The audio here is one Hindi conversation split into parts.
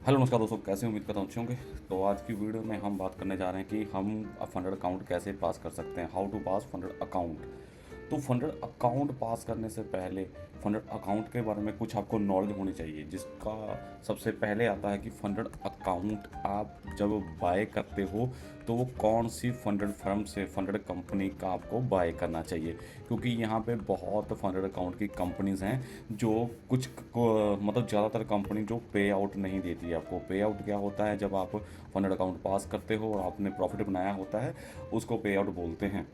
हेलो नमस्कार दोस्तों, कैसे उम्मीद करता हूँ अच्छे होंगे। तो आज की वीडियो में हम बात करने जा रहे हैं कि हम फंडेड अकाउंट कैसे पास कर सकते हैं, how to pass funded account. तो फंडेड अकाउंट पास करने से पहले फंडेड अकाउंट के बारे में कुछ आपको नॉलेज होनी चाहिए, जिसका सबसे पहले आता है कि फंडेड अकाउंट आप जब बाय करते हो तो वो कौन सी फंडेड फर्म से, फंडेड कंपनी का आपको बाय करना चाहिए। क्योंकि यहाँ पे बहुत फंडेड अकाउंट की कंपनीज़ हैं जो मतलब ज़्यादातर कंपनी जो पे आउट नहीं देती है आपको। पे आउट क्या होता है, जब आप फंडेड अकाउंट पास करते हो और आपने प्रॉफिट बनाया होता है उसको पे आउट बोलते हैं।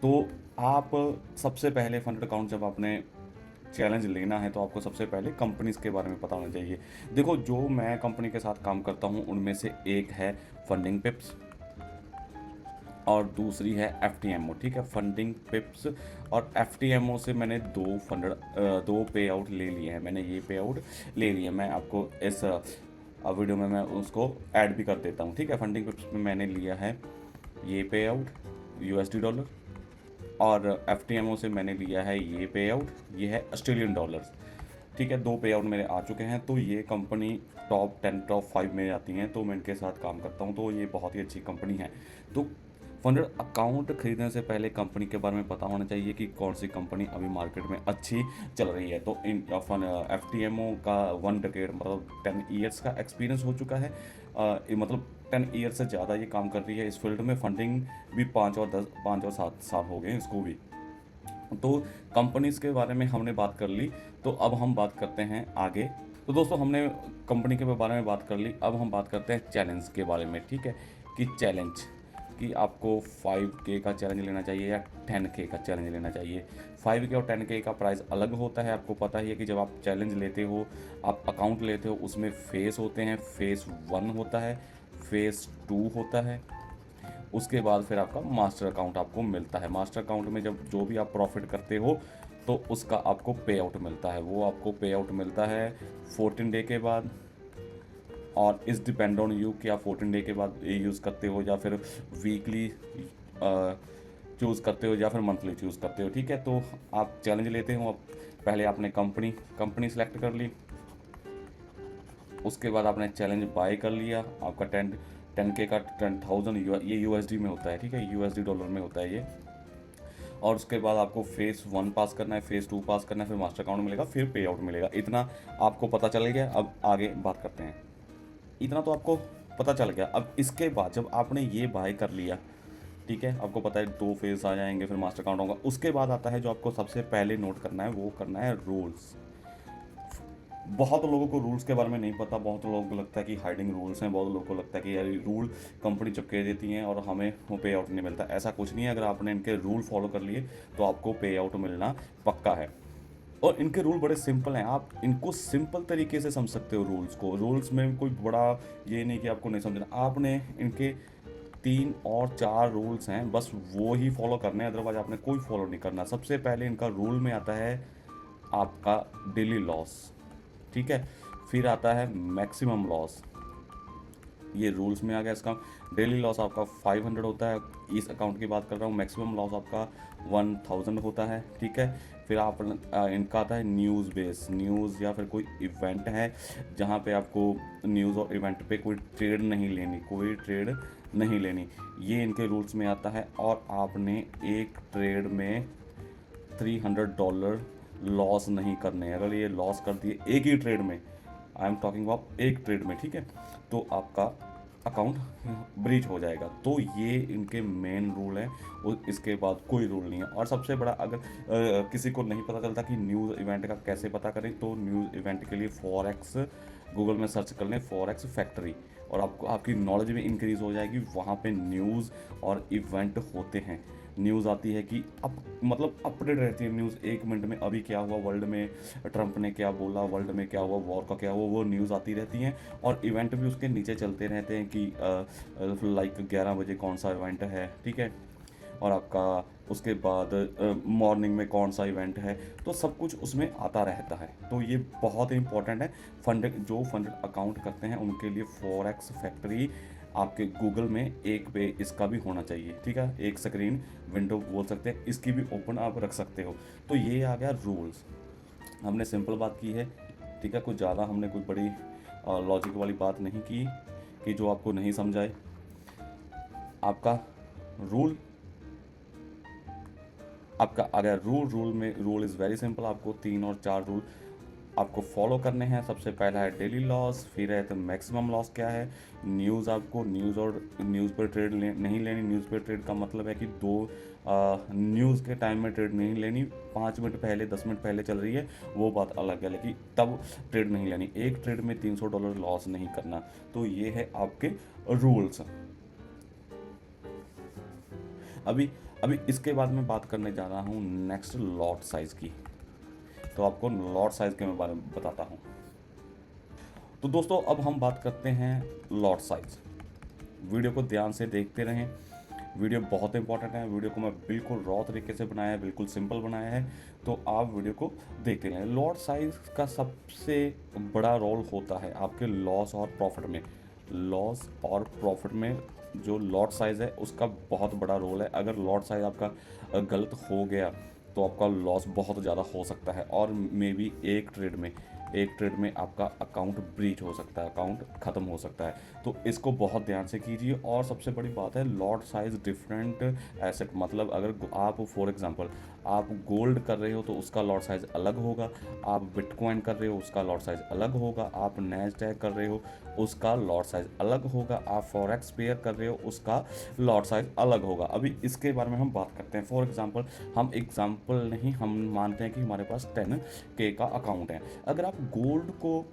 तो आप सबसे पहले फंडेड अकाउंट जब आपने चैलेंज लेना है तो आपको सबसे पहले कंपनीज के बारे में पता होना चाहिए। देखो, जो मैं कंपनी के साथ काम करता हूँ उनमें से एक है फंडिंग पिप्स और दूसरी है एफ टी एम ओ। ठीक है, फंडिंग पिप्स और एफ टी एम ओ से मैंने दो पे आउट ले लिए हैं। मैंने ये पे आउट ले लिए, मैं आपको इस वीडियो में मैं उसको ऐड भी कर देता हूँ। ठीक है, फंडिंग पिप्स में मैंने लिया है ये पे आउट USD डॉलर, और एफ टी एम ओ से मैंने लिया है ये पे आउट, ये है ऑस्ट्रेलियन डॉलर्स। ठीक है, दो पे आउट मेरे आ चुके हैं। तो ये कंपनी टॉप 10 टॉप 5 में आती हैं, तो मैं इनके साथ काम करता हूँ, तो ये बहुत ही अच्छी कंपनी है। तो फंडेड अकाउंट खरीदने से पहले कंपनी के बारे में पता होना चाहिए कि कौन सी कंपनी अभी मार्केट में अच्छी चल रही है। तो in F T M O का 1 डेकेड मतलब 10 ईयर्स का एक्सपीरियंस हो चुका है। ये मतलब 10 ईयर से ज़्यादा ये काम कर रही है इस फील्ड में। फंडिंग भी 5 और 7 साल हो गए इसको भी। तो कंपनीज के बारे में हमने बात कर ली, तो अब हम बात करते हैं आगे। तो दोस्तों, हमने कंपनी के बारे में बात कर ली, अब हम बात करते हैं चैलेंज के बारे में। ठीक है, कि चैलेंज कि आपको 5K का चैलेंज लेना चाहिए या 10K का चैलेंज लेना चाहिए। 5K और 10K का प्राइस अलग होता है। आपको पता ही है कि जब आप चैलेंज लेते हो, आप अकाउंट लेते हो, उसमें फेस होते हैं। फेस 1 होता है, फेस 2 होता है, उसके बाद फिर आपका मास्टर अकाउंट आपको मिलता है। मास्टर अकाउंट में जब जो भी आप प्रॉफिट करते हो तो उसका आपको पे आउट मिलता है। वो आपको पे आउट मिलता है 14 डे के बाद, और इस डिपेंड ऑन यू कि आप 14 डे के बाद ये यूज़ करते हो या फिर वीकली चूज़ करते हो या फिर मंथली चूज़ करते हो। ठीक है, तो आप चैलेंज लेते हो। पहले आपने कंपनी सेलेक्ट कर ली, उसके बाद आपने चैलेंज बाय कर लिया। आपका 10K का 10,000 ये USD में होता है। ठीक है, USD डॉलर में होता है ये। और उसके बाद आपको फेस 1 पास करना है, फेस 2 पास करना है, फिर मास्टर अकाउंट मिलेगा, फिर पे आउट मिलेगा। इतना आपको पता चल गया। अब आगे बात करते हैं। इतना तो आपको पता चल गया। अब इसके बाद जब आपने ये बाय कर लिया, ठीक है, आपको पता है 2 फेज आ जाएंगे, फिर मास्टर अकाउंट होगा। उसके बाद आता है जो आपको सबसे पहले नोट करना है, वो करना है रूल्स। बहुत लोगों को रूल्स के बारे में नहीं पता। बहुत लोगों को लगता है कि हाइडिंग रूल्स हैं, बहुत लोगों को लगता है कि यार रूल कंपनी चिपके देती हैं और हमें वो पे आउट नहीं मिलता। ऐसा कुछ नहीं है। अगर आपने इनके रूल फॉलो कर लिए तो आपको पे आउट मिलना पक्का है। और इनके रूल बड़े सिंपल हैं, आप इनको सिंपल तरीके से समझ सकते हो रूल्स को। रूल्स में कोई बड़ा ये नहीं कि आपको नहीं समझना। आपने इनके 3 और 4 रूल्स हैं, बस वो ही फॉलो करने हैं, अदरवाइज आपने कोई फॉलो नहीं करना। सबसे पहले इनका रूल में आता है आपका डेली लॉस। ठीक है, फिर आता है मैक्सिमम लॉस, ये रूल्स में आ गया इसका। डेली लॉस आपका 500 होता है, इस अकाउंट की बात कर रहा हूँ। मैक्सिमम लॉस आपका 1000 होता है। ठीक है, फिर आप इनका आता है न्यूज़ बेस। न्यूज़ या फिर कोई इवेंट है जहाँ पे आपको न्यूज़ और इवेंट पे कोई ट्रेड नहीं लेनी, कोई ट्रेड नहीं लेनी, ये इनके रूल्स में आता है। और आपने एक ट्रेड में $300 लॉस नहीं करने। अगर ये लॉस कर दिए एक ही ट्रेड में, आई एम टॉकिंग अबाउट एक ट्रेड में, ठीक है, तो आपका अकाउंट ब्रीच हो जाएगा। तो ये इनके मेन रूल हैं, और इसके बाद कोई रूल नहीं है। और सबसे बड़ा, अगर किसी को नहीं पता चलता कि न्यूज़ इवेंट का कैसे पता करें, तो न्यूज़ इवेंट के लिए फॉरेक्स गूगल में सर्च कर लें, फॉरेक्स फैक्ट्री, और आपको आपकी नॉलेज भी इंक्रीज़ हो जाएगी। वहाँ पे न्यूज़ और इवेंट होते हैं। न्यूज़ आती है कि अब मतलब अपडेट रहती है न्यूज़, 1 मिनट में अभी क्या हुआ वर्ल्ड में, ट्रंप ने क्या बोला, वर्ल्ड में क्या हुआ, वॉर का क्या हुआ, वो न्यूज़ आती रहती हैं। और इवेंट भी उसके नीचे चलते रहते हैं कि लाइक 11 बजे कौन सा इवेंट है। ठीक है, और आपका उसके बाद मॉर्निंग में कौन सा इवेंट है, तो सब कुछ उसमें आता रहता है। तो ये बहुत ही इंपॉर्टेंट है। फंडेड अकाउंट करते हैं उनके लिए फॉरेक्स फैक्ट्री आपके गूगल में एक पे इसका भी होना चाहिए। ठीक है, एक स्क्रीन विंडो बोल सकते हैं, इसकी भी ओपन आप रख सकते हो। तो ये आ गया रूल्स। हमने सिंपल बात की है। ठीक है, कुछ ज़्यादा हमने कोई बड़ी लॉजिक वाली बात नहीं की कि जो आपको नहीं समझाए। आपका रूल, आपका अगर रूल इज़ वेरी सिंपल। आपको 3 और 4 रूल आपको फॉलो करने हैं। सबसे पहला है डेली लॉस, फिर है तो मैक्सिमम लॉस क्या है। न्यूज़, आपको न्यूज़ और न्यूज़ पर ट्रेड नहीं लेनी। न्यूज़ पर ट्रेड का मतलब है कि न्यूज़ के टाइम में ट्रेड नहीं लेनी। 5 मिनट पहले 10 मिनट पहले चल रही है वो बात अलग है, लेकिन तब ट्रेड नहीं लेनी। एक ट्रेड में $300 लॉस नहीं करना। तो ये है आपके रूल्स। अभी अभी इसके बाद मैं बात करने जा रहा हूँ नेक्स्ट लॉट साइज़ की। तो आपको लॉट साइज़ के बारे में बताता हूँ। तो दोस्तों अब हम बात करते हैं लॉट साइज़। वीडियो को ध्यान से देखते रहें, वीडियो बहुत इंपॉर्टेंट है। वीडियो को मैं बिल्कुल रॉ तरीके से बनाया है, बिल्कुल सिंपल बनाया है, तो आप वीडियो को देखते रहें। लॉट साइज़ का सबसे बड़ा रोल होता है आपके लॉस और प्रॉफिट में। लॉस और प्रॉफिट में जो लॉट साइज़ है उसका बहुत बड़ा रोल है। अगर लॉट साइज़ आपका गलत हो गया तो आपका लॉस बहुत ज़्यादा हो सकता है, और मे बी एक ट्रेड में आपका अकाउंट ब्रीच हो सकता है, अकाउंट ख़त्म हो सकता है। तो इसको बहुत ध्यान से कीजिए। और सबसे बड़ी बात है लॉट साइज़ डिफरेंट एसेट, मतलब अगर आप फॉर एग्जांपल आप गोल्ड कर रहे हो तो उसका लॉट साइज़ अलग होगा, आप बिटकॉइन कर रहे हो उसका लॉट साइज़ अलग होगा, आप नैस्डैक कर रहे हो उसका लॉट साइज़ अलग होगा, आप फॉरेक्स पेयर कर रहे हो उसका लॉट साइज़ अलग होगा। अभी इसके बारे में हम बात करते हैं। फॉर एग्जांपल, हम एग्जांपल नहीं, हम मानते हैं कि हमारे पास 10K का अकाउंट है। अगर आप गोल्ड को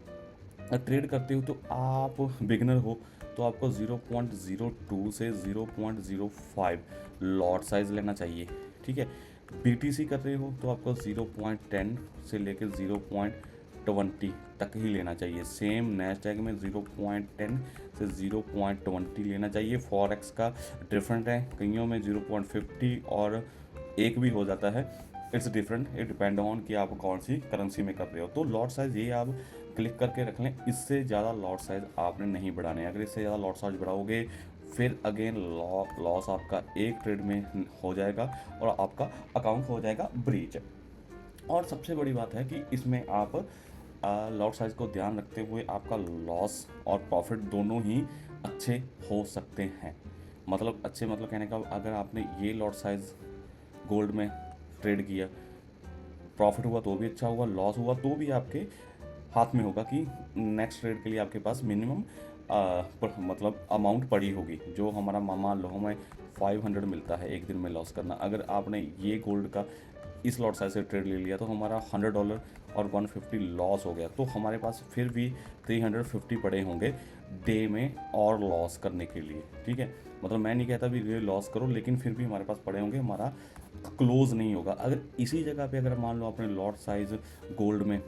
ट्रेड करते हो तो आप बिगनर हो तो आपको 0.02 से 0.05 लॉट साइज़ लेना चाहिए, ठीक है। BTC कर रहे हो तो आपको 0.10 से लेकर 0.20 तक ही लेना चाहिए। सेम नैस्डैक में 0.10 से 0.20 लेना चाहिए। फॉरेक्स का डिफरेंट है, कईयों में 0.50 और 1 भी हो जाता है। It's different, it depend on कि आप कौन सी करेंसी में कर रहे हो। तो लॉट साइज़ ये आप क्लिक करके रख लें, इससे ज़्यादा लॉट साइज़ आपने नहीं बढ़ाने। अगर इससे ज़्यादा लॉट साइज़ बढ़ाओगे फिर अगेन लॉस आपका एक ट्रेड में हो जाएगा और आपका अकाउंट हो जाएगा ब्रीच। और सबसे बड़ी बात है कि इसमें आप लॉट साइज़ को ध्यान रखते हुए आपका लॉस और प्रॉफिट दोनों ही अच्छे हो सकते हैं। मतलब अच्छे, मतलब कहने का, अगर आपने ये लॉट साइज़ गोल्ड में ट्रेड किया, प्रॉफिट हुआ तो भी अच्छा हुआ, लॉस हुआ तो भी आपके हाथ में होगा कि नेक्स्ट ट्रेड के लिए आपके पास मिनिमम मतलब अमाउंट पड़ी होगी। जो हमारा मान लो हमें 500 मिलता है एक दिन में लॉस करना, अगर आपने ये गोल्ड का इस लॉट साइज से ट्रेड ले लिया तो हमारा $100 और 150 लॉस हो गया, तो हमारे पास फिर भी 350 पड़े होंगे डे में और लॉस करने के लिए, ठीक है। मतलब मैं नहीं कहता भी ये लॉस करो, लेकिन फिर भी हमारे पास पड़े होंगे, हमारा क्लोज नहीं होगा। अगर इसी जगह पे अगर मान लो आपने लॉट साइज गोल्ड में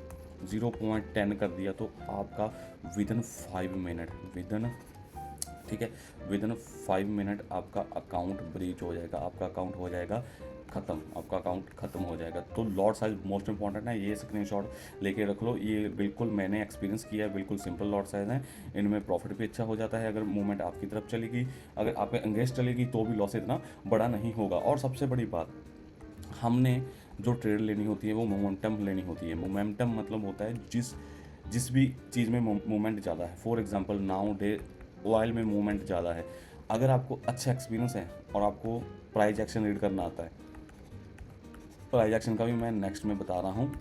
0.10 कर दिया तो आपका विदिन 5 मिनट ठीक है, विदिन 5 मिनट आपका अकाउंट ब्रीच हो जाएगा, आपका अकाउंट हो जाएगा ख़त्म, आपका अकाउंट ख़त्म हो जाएगा। तो लॉट साइज मोस्ट इंपॉर्टेंट है, ये स्क्रीनशॉट लेके रख लो। ये बिल्कुल मैंने एक्सपीरियंस किया है, बिल्कुल सिंपल लॉट साइज है, इनमें प्रॉफिट भी अच्छा हो जाता है अगर मूवमेंट आपकी तरफ चलेगी। अगर आपके अंगेंस्ट चलेगी तो भी लॉस इतना बड़ा नहीं होगा। और सबसे बड़ी बात, हमने जो ट्रेड लेनी होती है वो मोमेंटम लेनी होती है। मोमेंटम मतलब होता है जिस भी चीज़ में मूवमेंट ज़्यादा है। For example now day oil में मूवमेंट ज़्यादा है। अगर आपको अच्छा एक्सपीरियंस है और आपको प्राइस एक्शन रीड करना आता है, प्राइस एक्शन का भी मैं नेक्स्ट में बता रहा हूँ,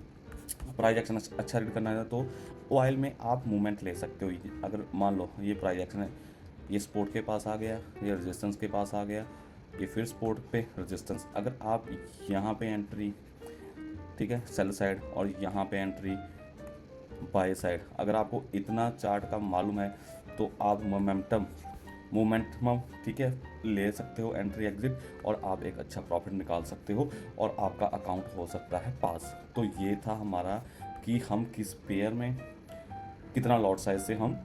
प्राइस एक्शन अच्छा रीड करना है तो ऑयल में आप मूवमेंट ले सकते हो। अगर मान लो ये प्राइस एक्शन है, ये सपोर्ट के पास आ गया, ये रेजिस्टेंस के पास आ गया, ये फिर सपोर्ट पे रेजिस्टेंस, अगर आप यहाँ पे एंट्री, ठीक है, सेल साइड, और यहाँ पे एंट्री बाय साइड, अगर आपको इतना चार्ट का मालूम है तो आप मोमेंटम, ठीक है, ले सकते हो एंट्री एग्जिट, और आप एक अच्छा प्रॉफिट निकाल सकते हो और आपका अकाउंट हो सकता है पास। तो ये था हमारा कि हम किस पेयर में कितना लॉट साइज से हम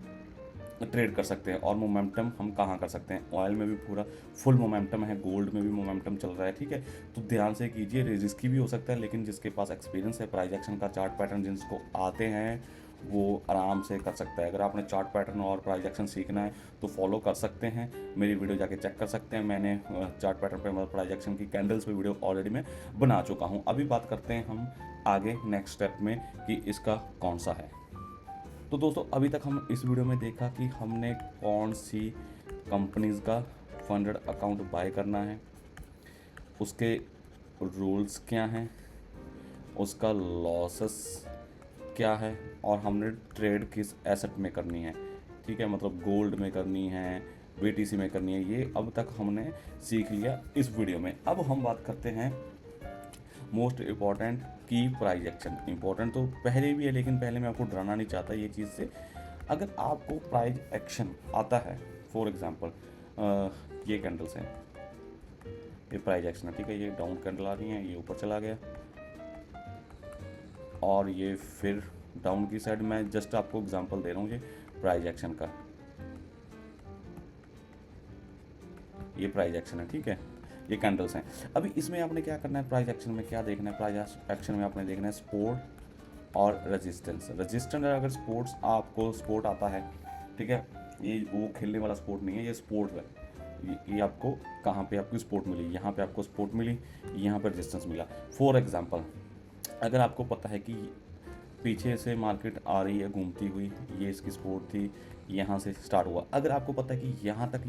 ट्रेड कर सकते हैं और मोमेंटम हम कहाँ कर सकते हैं। ऑयल में भी पूरा फुल मोमेंटम है, गोल्ड में भी मोमेंटम चल रहा है, ठीक है। तो ध्यान से कीजिए, रिस्की भी हो सकता है, लेकिन जिसके पास एक्सपीरियंस है, प्राइस एक्शन का चार्ट पैटर्न जिसको आते हैं वो आराम से कर सकता है। अगर आपने चार्ट पैटर्न और प्राइस एक्शन सीखना है तो फॉलो कर सकते हैं, मेरी वीडियो जाके चेक कर सकते हैं। मैंने चार्ट पैटर्न पे मतलब प्राइस एक्शन की कैंडल्स पे वीडियो ऑलरेडी मैं बना चुका हूँ। अभी बात करते हैं हम आगे नेक्स्ट स्टेप में कि इसका कौन सा है। तो दोस्तों अभी तक हम इस वीडियो में देखा कि हमने कौन सी कंपनीज़ का फंडेड अकाउंट बाय करना है, उसके रूल्स क्या हैं, उसका लॉसेस क्या है, और हमने ट्रेड किस एसेट में करनी है। ठीक है, मतलब गोल्ड में करनी है, बीटीसी में करनी है, ये अब तक हमने सीख लिया इस वीडियो में। अब हम बात करते हैं मोस्ट इम्पॉर्टेंट की प्राइज एक्शन। इम्पॉर्टेंट तो पहले भी है, लेकिन पहले मैं आपको डराना नहीं चाहता ये चीज़ से। अगर आपको प्राइज एक्शन आता है, फॉर एग्जांपल ये कैंडल्स हैं, ये प्राइज एक्शन है, ठीक है, ये डाउन कैंडल आ रही है, ये ऊपर चला गया और ये फिर डाउन की साइड। मैं जस्ट आपको एग्जांपल दे रहा हूँ ये प्राइज एक्शन का, ये प्राइज एक्शन है, ठीक है, ये कैंडल्स हैं। अभी इसमें आपने क्या करना है, प्राइस एक्शन में क्या देखना है, प्राइस एक्शन में आपने देखना है सपोर्ट और रेजिस्टेंस। रेजिस्टेंस अगर स्पोर्ट्स आपको सपोर्ट आता है, ठीक है, ये वो खेलने वाला सपोर्ट नहीं है, ये सपोर्ट है। ये आपको कहाँ पे आपकी सपोर्ट मिली, यहाँ पे आपको सपोर्ट मिली, यहाँ पर रेजिस्टेंस मिला। फॉर एग्जांपल अगर आपको पता है कि पीछे से मार्केट आ रही है घूमती हुई, ये इसकी सपोर्ट थी, यहाँ से स्टार्ट हुआ, अगर आपको पता है कि यहाँ तक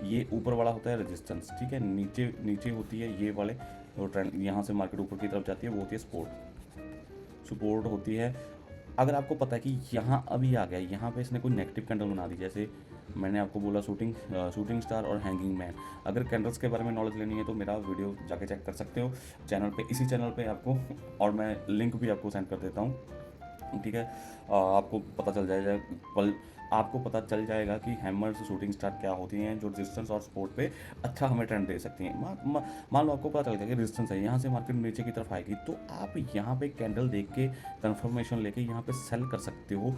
ये ऊपर वाला होता है रेजिस्टेंस, ठीक है, नीचे नीचे होती है ये वाले, और ट्रेंड यहाँ से मार्केट ऊपर की तरफ जाती है, वो होती है सपोर्ट होती है। अगर आपको पता है कि यहाँ अभी आ गया, यहाँ पे इसने कोई नेगेटिव कैंडल बना दी, जैसे मैंने आपको बोला शूटिंग स्टार और हैंगिंग मैन। अगर कैंडल्स के बारे में नॉलेज लेनी है तो मेरा वीडियो जाके चेक कर सकते हो चैनल पे, इसी चैनल पे आपको, और मैं लिंक भी आपको सेंड कर देता हूँ, ठीक है। आपको पता चल जाएगा आपको पता चल जाएगा कि हैमर से शूटिंग स्टार क्या होती हैं, जो रेजिस्टेंस और सपोर्ट पे अच्छा हमें ट्रेंड दे सकती हैं। मान लो आपको पता चल गया कि रेजिस्टेंस है, यहाँ से मार्केट नीचे की तरफ आएगी, तो आप यहाँ पे कैंडल देख के कंफर्मेशन लेके यहाँ पे सेल कर सकते हो,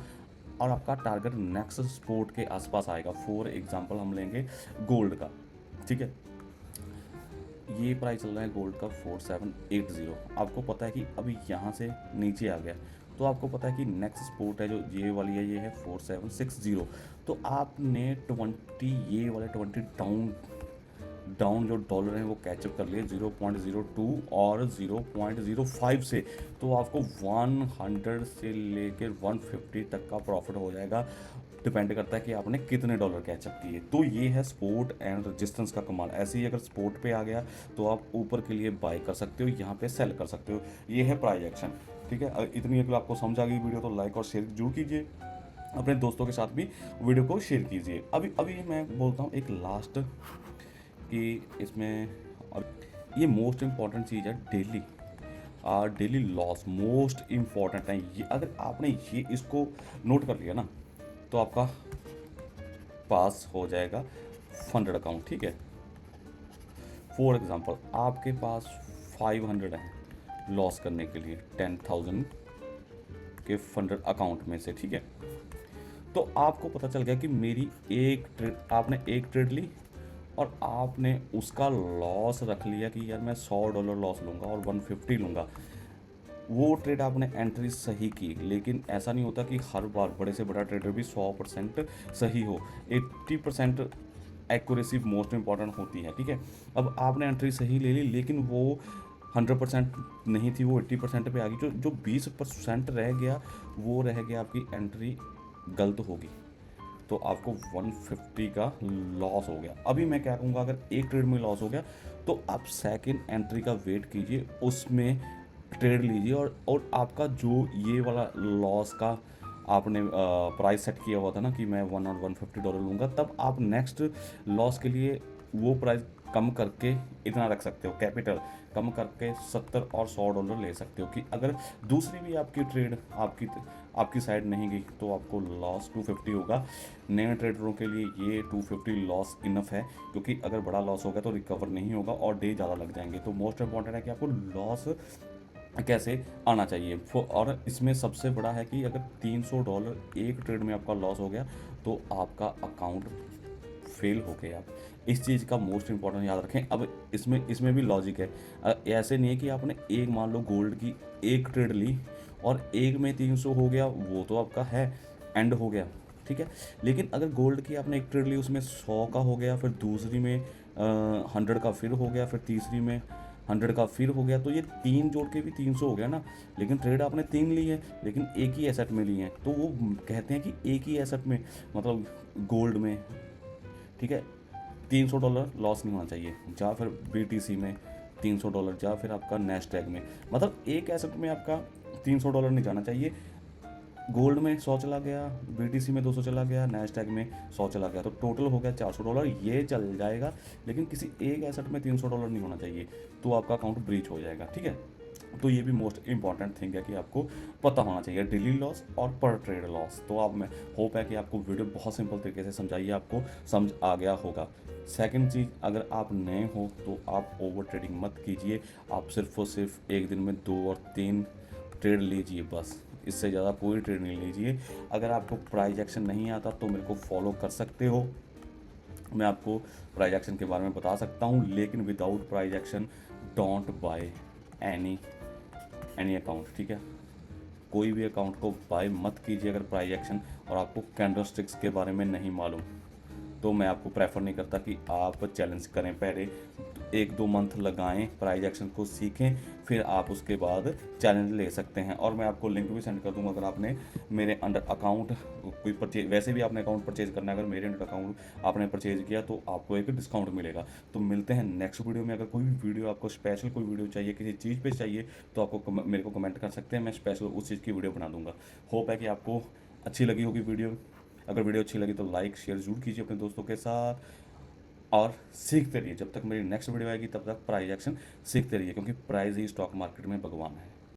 और आपका टारगेट नेक्स्ट सपोर्ट के आसपास आएगा। फॉर एग्जांपल हम लेंगे गोल्ड का, ठीक है, ये प्राइस चल रहा है गोल्ड का 4780। आपको पता है कि अभी यहाँ से नीचे आ गया, तो आपको पता है कि नेक्स्ट सपोर्ट है जो ये वाली है, ये है 4760। तो आपने 20 ये वाले 20 डाउन जो डॉलर हैं वो कैचअप कर लिए 0.02 और 0.05 से, तो आपको 100 से लेकर 150 तक का प्रॉफिट हो जाएगा। डिपेंड करता है कि आपने कितने डॉलर कैचअप किए। तो ये है सपोर्ट एंड रेजिस्टेंस का कमाल। ऐसे ही अगर सपोर्ट पे आ गया तो आप ऊपर के लिए बाय कर सकते हो, यहाँ पे सेल कर सकते हो। ये है प्राइस एक्शन, ठीक है। इतनी अगर आपको समझ आ गई वीडियो तो लाइक और शेयर जरूर कीजिए, अपने दोस्तों के साथ भी वीडियो को शेयर कीजिए। अभी मैं बोलता हूँ एक लास्ट कि इसमें ये मोस्ट इम्पॉर्टेंट चीज़ है, डेली लॉस मोस्ट इम्पॉर्टेंट है। ये अगर आपने ये इसको नोट कर लिया ना तो आपका पास हो जाएगा फंडेड अकाउंट, ठीक है। फॉर एग्जांपल आपके पास 500 है लॉस करने के लिए 10,000 के फंडेड अकाउंट में से, ठीक है। तो आपको पता चल गया कि मेरी आपने एक ट्रेड ली और आपने उसका लॉस रख लिया कि यार मैं $100 लॉस लूँगा और 150 लूँगा। वो ट्रेड आपने एंट्री सही की, लेकिन ऐसा नहीं होता कि हर बार बड़े से बड़ा ट्रेडर भी 100% सही हो। 80% एक्यूरेसी मोस्ट इंपॉर्टेंट होती है, ठीक है। अब आपने एंट्री सही ले ली, लेकिन वो 100% नहीं थी, वो 80% पे आ गई। जो 20% रह गया वो रह गया आपकी एंट्री गलत होगी, तो आपको 150 का लॉस हो गया। अभी मैं क्या कहूँगा, अगर एक ट्रेड में लॉस हो गया तो आप सेकंड एंट्री का वेट कीजिए, उसमें ट्रेड लीजिए, और आपका जो ये वाला लॉस का आपने प्राइस सेट किया हुआ था ना कि मैं $1 और $150 लूँगा, तब आप नेक्स्ट लॉस के लिए वो प्राइस कम करके इतना रख सकते हो, कैपिटल कम करके $70 और $100 ले सकते हो, कि अगर दूसरी भी आपकी ट्रेड आपकी साइड नहीं गई तो आपको लॉस 250 होगा। नए ट्रेडरों के लिए ये 250 लॉस इनफ है, क्योंकि अगर बड़ा लॉस होगा तो रिकवर नहीं होगा और डे ज़्यादा लग जाएंगे। तो मोस्ट इंपॉर्टेंट है कि आपको लॉस कैसे आना चाहिए। और इसमें सबसे बड़ा है कि अगर $300 एक ट्रेड में आपका लॉस हो गया तो आपका अकाउंट फेल हो गया। इस चीज़ का मोस्ट इंपॉर्टेंट याद रखें। अब इसमें भी लॉजिक है, ऐसे नहीं है कि आपने एक मान लो गोल्ड की एक ट्रेड ली और एक में 300 हो गया, वो तो आपका है एंड हो गया, ठीक है। लेकिन अगर गोल्ड की आपने एक ट्रेड ली, उसमें 100 का हो गया, फिर दूसरी में 100 का फिर हो गया, फिर तीसरी में 100 का फिर हो गया, तो ये 3 जोड़ के भी 300 हो गया ना। लेकिन ट्रेड आपने 3 ली है, लेकिन एक ही एसेट में ली है, तो वो कहते हैं कि एक ही एसेट में, मतलब गोल्ड में, ठीक है, $300 लॉस नहीं होना चाहिए, या फिर BTC में $300, या फिर आपका नेस्टैग में, मतलब एक एसेट में आपका $300 नहीं जाना चाहिए। गोल्ड में 100 चला गया, BTC में 200 चला गया, नेस्टैग में 100 चला गया, तो टोटल हो गया $400, ये चल जाएगा। लेकिन किसी एक एसेट में $300 नहीं होना चाहिए, तो आपका अकाउंट ब्रीच हो जाएगा, ठीक है। तो ये भी मोस्ट इंपॉर्टेंट थिंग है कि आपको पता होना चाहिए डेली लॉस और पर ट्रेड लॉस। तो आप, मैं होप है कि आपको वीडियो बहुत सिंपल तरीके से समझाइए, आपको समझ आ गया होगा। सेकंड चीज़, अगर आप नए हो तो आप ओवर ट्रेडिंग मत कीजिए। आप सिर्फ और सिर्फ एक दिन में 2 और 3 ट्रेड लीजिए बस, इससे ज़्यादा कोई ट्रेड नहीं लीजिए। अगर आपको प्राइस एक्शन नहीं आता तो मेरे को फॉलो कर सकते हो, मैं आपको प्राइस एक्शन के बारे में बता सकता हूँ। लेकिन without price action don't by any account, ठीक है। कोई भी अकाउंट को बाय मत कीजिए अगर प्राइस एक्शन और आपको कैंडलस्टिक्स के बारे में नहीं मालूम, तो मैं आपको प्रेफर नहीं करता कि आप चैलेंज करें। पहले 1-2 मंथ लगाएं, प्राइस एक्शन को सीखें, फिर आप उसके बाद चैलेंज ले सकते हैं। और मैं आपको लिंक भी सेंड कर दूंगा, अगर आपने मेरे अंडर अकाउंट कोई परचेज, वैसे भी आपने अकाउंट परचेज करना है, अगर मेरे अंडर अकाउंट आपने परचेज किया तो आपको एक डिस्काउंट मिलेगा। तो मिलते हैं नेक्स्ट वीडियो में। अगर कोई भी वीडियो आपको स्पेशल कोई वीडियो चाहिए, किसी चीज़ पे चाहिए, तो आपको मेरे को कमेंट कर सकते हैं, मैं स्पेशल उस चीज़ की वीडियो बना दूंगा। होप है कि आपको अच्छी लगी होगी वीडियो। अगर वीडियो अच्छी लगी तो लाइक शेयर जरूर कीजिए अपने दोस्तों के साथ, और सीखते रहिए। जब तक मेरी नेक्स्ट वीडियो आएगी तब तक प्राइस एक्शन सीखते रहिए, क्योंकि प्राइस ही स्टॉक मार्केट में भगवान है।